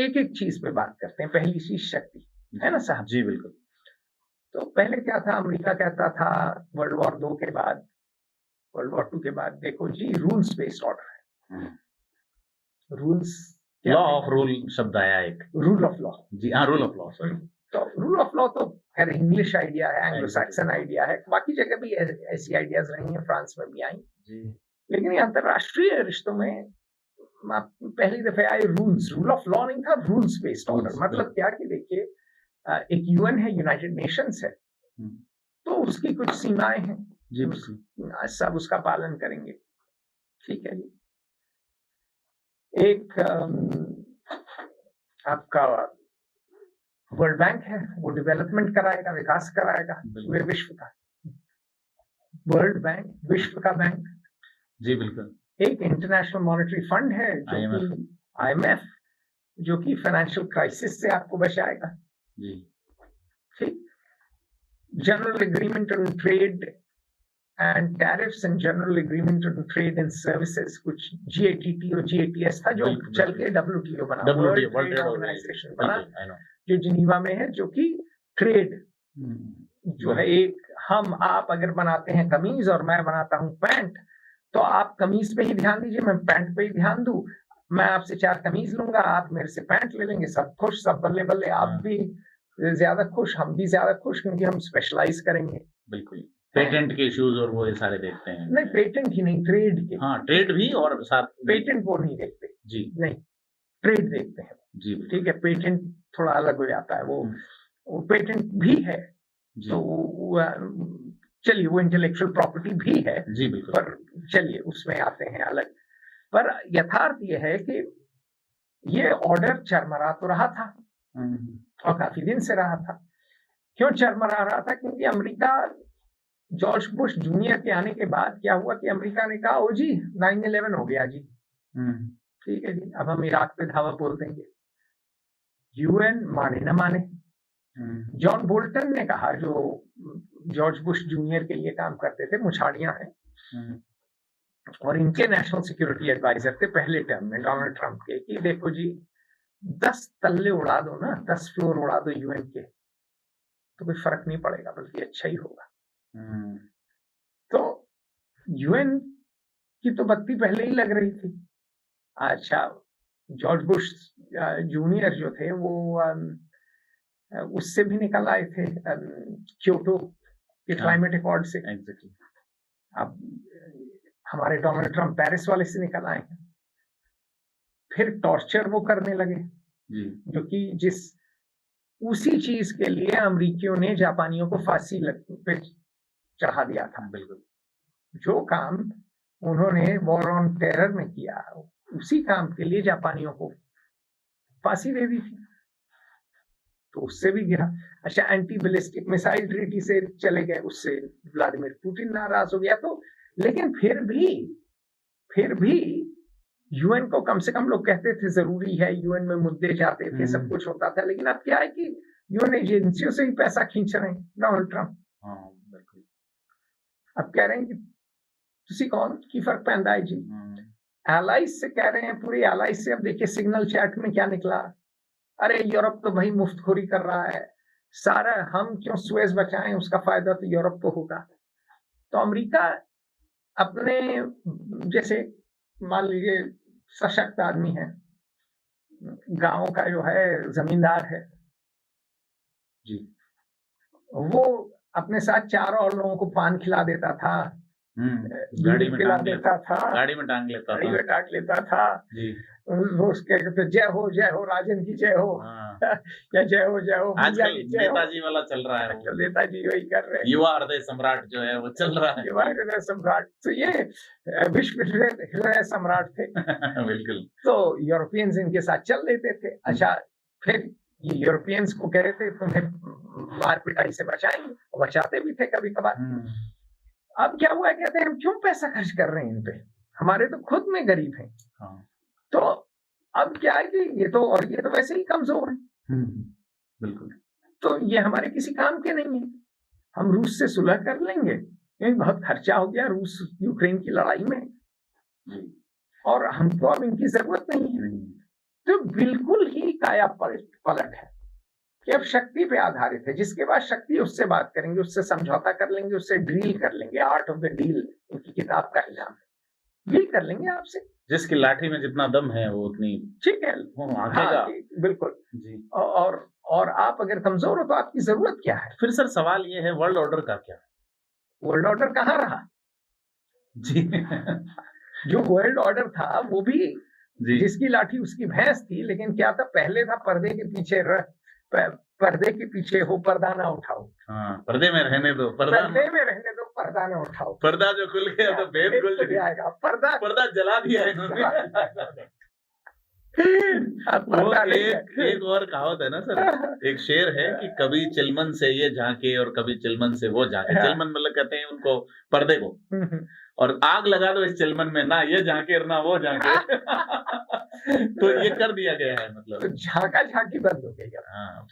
एक एक चीज पे बात करते हैं। पहली चीज शक्ति, है ना साहब? जी बिल्कुल। तो पहले क्या था, अमेरिका कहता था वर्ल्ड वॉर 2 के बाद, वर्ल्ड वॉर 2 के बाद, देखो जी रूल्स बेस्ड ऑर्डर है। रूल्स, लॉ ऑफ रूल शब्द आया एक, रूल ऑफ लॉ। जी हाँ, रूल ऑफ लॉ। सॉरी, तो रूल ऑफ लॉ तो खैर इंग्लिश आइडिया है, एंग्लो सैक्सन आइडिया है, बाकी जगह भी ऐसी आइडियाज रही हैं, फ्रांस में भी आई। लेकिन ये अंतरराष्ट्रीय रिश्तों में पहली दफे आए रूल्स। रूल ऑफ लॉ नहीं था, रूल्स बेस्ड ऑर्डर। मतलब क्या कि देखिए, एक यूएन है, यूनाइटेड नेशंस है, तो उसकी कुछ सीमाएं हैं जी, सब उसका पालन करेंगे, ठीक है जी। एक आपका वर्ल्ड बैंक है, वो डेवलपमेंट कराएगा, विकास कराएगा पूरे विश्व का। वर्ल्ड बैंक विश्व का बैंक। जी बिल्कुल। एक इंटरनेशनल मॉनेटरी फंड है जो कि IMF, जो कि फाइनेंशियल क्राइसिस से आपको बचाएगा। जी ठीक। General agreement on trade and tariffs and general agreement on trade and services, कुछ GATT और GATS था जो चल के WTO बना, वर्ल्ड ट्रेड ऑर्गेनाइजेशन बना, जो जिनीवा में है, जो कि ट्रेड जो है, एक हम आप अगर बनाते हैं कमीज और मैं बनाता हूं पैंट, तो आप कमीज पे ही ध्यान दीजिए, मैं पैंट पे ही ध्यान दूं। मैं आपसे 4 कमीज लूंगा, आप मेरे से पैंट ले लेंगे, सब खुश, सब बल्ले बल्ले, आप भी ज्यादा खुश, हम भी ज्यादा खुश, क्योंकि हम स्पेशलाइज करेंगे। बिल्कुल। पेटेंट के इश्यूज और वो ये सारे देखते हैं। नहीं, पेटेंट ही नहीं, ट्रेड के। हाँ, ट्रेड भी, और साथ पेटेंट वो नहीं देखते जी, नहीं, ट्रेड देखते हैं जी, ठीक है। पेटेंट थोड़ा अलग हो जाता है, वो पेटेंट भी है, तो चलिए वो इंटेलेक्चुअल प्रॉपर्टी भी है जी बिल्कुल, पर चलिए उसमें आते हैं अलग। पर यथार्थ ये है कि ये ऑर्डर चरमरा तो रहा था और काफी दिन से रहा था। क्यों चरमरा रहा था? क्योंकि अमेरिका, जॉर्ज बुश जूनियर के आने के बाद क्या हुआ कि अमेरिका ने कहा, ओ जी 9/11 हो गया जी, ठीक है जी, अब हम इराक पे धावा बोल देंगे। UN माने न माने। जॉन बोल्टन ने कहा, जो जॉर्ज बुश जूनियर के लिए काम करते थे, मुछाड़ियां हैं, और इनके नेशनल सिक्योरिटी एडवाइजर थे पहले टर्म में डोनाल्ड ट्रंप के, कि देखो जी 10 तल्ले उड़ा दो ना, 10 फ्लोर उड़ा दो UN के, तो कोई फर्क नहीं पड़ेगा, बल्कि अच्छा ही होगा। तो UN की तो बत्ती पहले ही लग रही थी। अच्छा, जॉर्ज बुश जूनियर जो थे वो उससे भी निकल आए थे, क्योटो के क्लाइमेट अकॉर्ड से। अब हमारे डोनाल्ड ट्रंप पेरिस वाले से निकल आए हैं। फिर टॉर्चर वो करने लगे जो कि उसी चीज के लिए अमरीकियों ने जापानियों को फांसी पे चढ़ा दिया था। बिल्कुल, जो काम उन्होंने वॉर ऑन टेरर में किया, उसी काम के लिए जापानियों को फांसी दे दी थी, तो उससे भी गिरा। अच्छा, एंटी बैलिस्टिक मिसाइल ट्रीटी से चले गए, उससे व्लादिमीर पुतिन नाराज हो गया। तो लेकिन फिर भी UN को कम से कम लोग कहते थे जरूरी है, UN में मुद्दे जाते थे, सब कुछ होता था। लेकिन अब क्या है कि UN एजेंसियों से ही पैसा खींच रहे हैं डोनाल्ड ट्रंप। अब कह रहे हैं कि किसी कौन की फर्क पैंदा है जी, एलाइज से कह रहे हैं, पूरी एलाइज से। अब देखिए सिग्नल चैट में क्या निकला, अरे यूरोप तो भाई मुफ्तखोरी कर रहा है, सारा हम क्यों सुएज बचाएं, उसका फायदा तो यूरोप को होगा। तो अमेरिका अपने जैसे मान लीजिए सशक्त आदमी है, गांव का जो है जमींदार है जी, वो अपने साथ 4 और लोगों को पान खिला देता था, गाड़ी में खिला देता था, गाड़ी में टांग लेता था जी। वो उसके कहते जय हो राजन की जय हो, या जय हो आजकल नेताजी वाला चल रहा है, तो नेताजी वही कर रहे हैं, युवा हृदय सम्राट जो है वो चल रहा है, युवा हृदय सम्राट। तो ये विश्व हृदय सम्राट थे बिल्कुल। तो यूरोपियंस इनके साथ चल लेते थे। अच्छा, फिर ये यूरोपियंस को कह रहे थे तुम्हें मार पिटाई से बचाएंगे, बचाते भी थे कभी कभार। अब क्या हुआ, कहते हैं हम क्यों पैसा खर्च कर रहे हैं इन पे, हमारे तो खुद में गरीब हैं। तो अब क्या है कि ये तो वैसे ही कमजोर है, बिल्कुल, तो ये हमारे किसी काम के नहीं है। हम रूस से सुलह कर लेंगे, क्योंकि बहुत खर्चा हो गया रूस यूक्रेन की लड़ाई में, और हमको अब इनकी जरूरत नहीं है। तो बिल्कुल ही काया पलट है कि अब शक्ति पे आधारित है, जिसके पास शक्ति है उससे बात करेंगे, उससे समझौता कर लेंगे, उससे डील कर लेंगे। आर्ट ऑफ द डील उनकी किताब का नाम है, डील कर लेंगे आपसे। जिसकी लाठी में जितना दम है वो उतनी ठीक है, आगेगा। बिल्कुल जी। और आप अगर कमजोर हो तो आपकी जरूरत क्या है? फिर सर सवाल ये है, वर्ल्ड ऑर्डर का क्या? वर्ल्ड ऑर्डर कहाँ रहा? जी। जो वर्ल्ड ऑर्डर था वो भी जी। जिसकी लाठी उसकी भैंस थी, लेकिन क्या था, पहले था पर्दे के पीछे पर्दे के पीछे हो, पर्दा ना उठाओ। हाँ, पर्दे में रहने दो, पर्दा ना उठाओ। पर्दा जो खुल गया तो भेद खुल जाएगा। पर्दा जला दिया इन्होंने। वो एक और कहावत है ना सर, एक शेर है कि कभी चिलमन से ये झांके और कभी चिलमन से वो झांके। चिलमन मतलब कहते हैं उनको, पर्दे को, और आग लगा दो इस चिलमन में, ना ये झांके और ना वो झांके। तो ये कर दिया गया है, मतलब तो झांका झांकी बंद हो गई। हाँ,